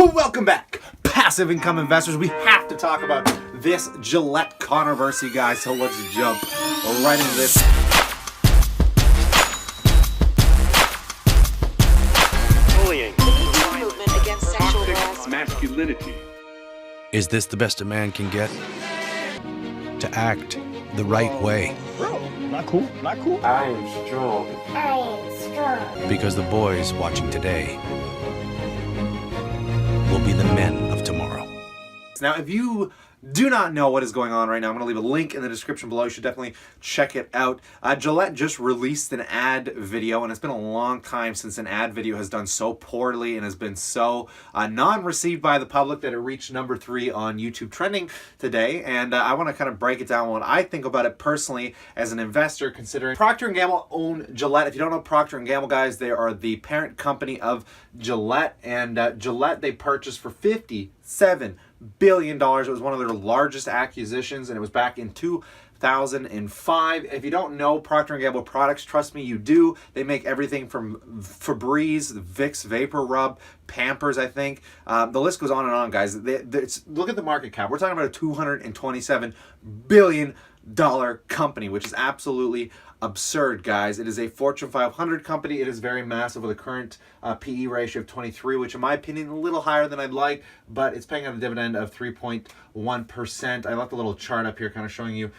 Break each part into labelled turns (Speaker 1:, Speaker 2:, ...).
Speaker 1: Welcome back, passive income investors. We have to talk about this Gillette controversy, guys, so let's jump right into this.
Speaker 2: Bullying.
Speaker 3: Movement against sexual harassment.
Speaker 2: Masculinity.
Speaker 4: Is this the best a man can get? To act the right way.
Speaker 5: Bro, not cool.
Speaker 6: I am strong.
Speaker 4: Because the boys watching today will be the men of tomorrow.
Speaker 1: Now, if you do not know what is going on right now, I'm going to leave a link in the description below. You should definitely check it out. Gillette just released an ad video, and it's been a long time since an ad video has done so poorly and has been so non-received by the public that it reached number 3 on YouTube trending today. And I want to kind of break it down what I think about it personally as an investor, considering Proctor Gamble own Gillette. If you don't know Proctor Gamble, guys, they are the parent company of Gillette, and Gillette they purchased for $57 billion. It was one of their largest acquisitions, and it was back in 2005. If you don't know Procter & Gamble products, trust me, you do. They make everything from Febreze, Vicks Vapor Rub, Pampers, I think. The list goes on and on, guys. Look at the market cap. We're talking about a $227 billion company, which is absolutely absurd, guys. It is a Fortune 500 company. It is very massive with a current PE ratio of 23, which in my opinion a little higher than I'd like, but it's paying out a dividend of 3.1%. I left a little chart up here kind of showing you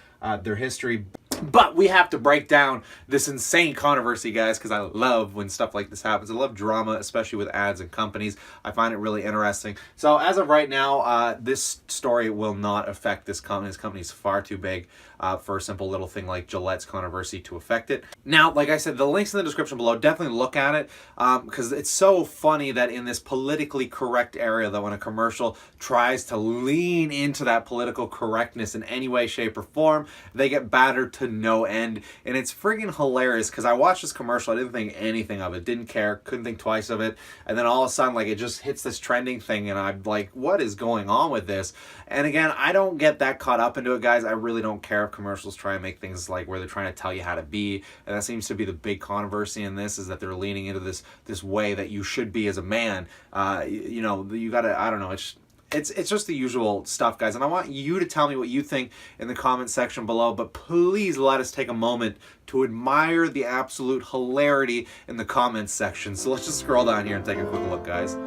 Speaker 1: their history. But we have to break down this insane controversy, guys, because I love when stuff like this happens. I love drama, especially with ads and companies. I find it really interesting. So as of right now, this story will not affect this company. This company is far too big for a simple little thing like Gillette's controversy to affect it. Now, like I said, the link's in the description below. Definitely look at it because it's so funny that in this politically correct area, that when a commercial tries to lean into that political correctness in any way, shape, or form, they get battered to no end. And it's friggin' hilarious because I watched this commercial. I didn't think anything of it. Didn't care. Couldn't think twice of it. And then all of a sudden, like, it just hits this trending thing and I'm like, what is going on with this? And again, I don't get that caught up into it, guys. I really don't care if commercials try and make things like where they're trying to tell you how to be. And that seems to be the big controversy in this, is that they're leaning into this way that you should be as a man. You know, you gotta, I don't know, it's just the usual stuff, guys. And I want you to tell me what you think in the comment section below, but please let us take a moment to admire the absolute hilarity in the comments section. So let's just scroll down here and take a quick look, guys.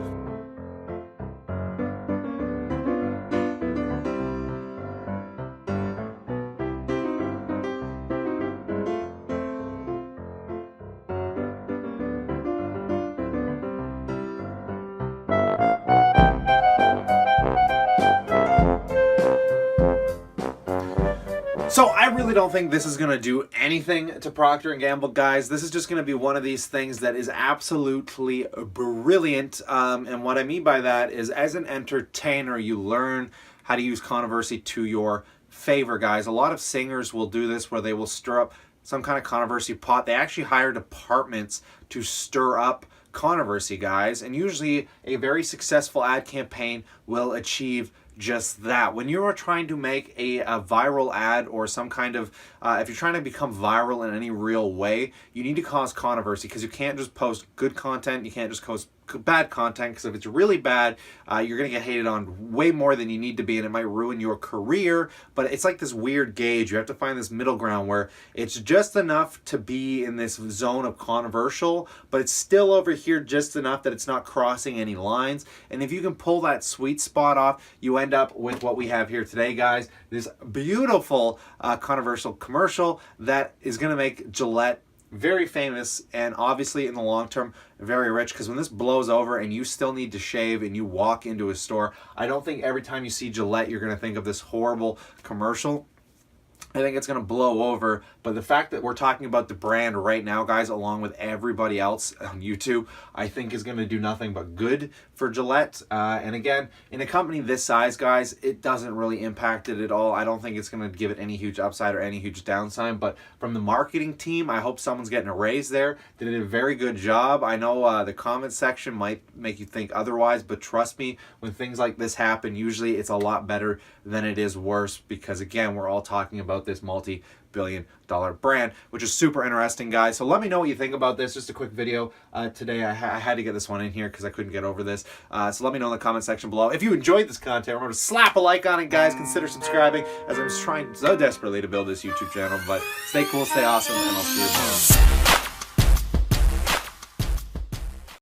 Speaker 1: So I really don't think this is going to do anything to Procter & Gamble, guys. This is just going to be one of these things that is absolutely brilliant. And what I mean by that is, as an entertainer, you learn how to use controversy to your favor, guys. A lot of singers will do this where they will stir up some kind of controversy pot. They actually hire departments to stir up controversy, guys. And usually a very successful ad campaign will achieve just that. When you are trying to make a viral ad or some kind of, if you're trying to become viral in any real way, you need to cause controversy, because you can't just post good content. You can't just post bad content, because if it's really bad, you're going to get hated on way more than you need to be, and it might ruin your career. But it's like this weird gauge. You have to find this middle ground where it's just enough to be in this zone of controversial, but it's still over here just enough that it's not crossing any lines. And if you can pull that sweet spot off, you end up with what we have here today, guys. This beautiful controversial commercial that is going to make Gillette very famous, and obviously in the long term very rich, because when this blows over and you still need to shave and you walk into a store, I don't think every time you see Gillette you're going to think of this horrible commercial. I think it's going to blow over. But the fact that we're talking about the brand right now, guys, along with everybody else on YouTube, I think is going to do nothing but good for Gillette. And again, in a company this size, guys, it doesn't really impact it at all. I don't think it's going to give it any huge upside or any huge downside. But from the marketing team, I hope someone's getting a raise there. They did a very good job. I know the comment section might make you think otherwise, but trust me, when things like this happen, usually it's a lot better than it is worse, because again, we're all talking about this multi-billion-dollar brand, which is super interesting, guys. So let me know what you think about this. Just a quick video today. I had to get this one in here because I couldn't get over this. So let me know in the comment section below. If you enjoyed this content, remember to slap a like on it, guys. Consider subscribing, as I'm trying so desperately to build this YouTube channel. But stay cool, stay awesome, and I'll see you tomorrow.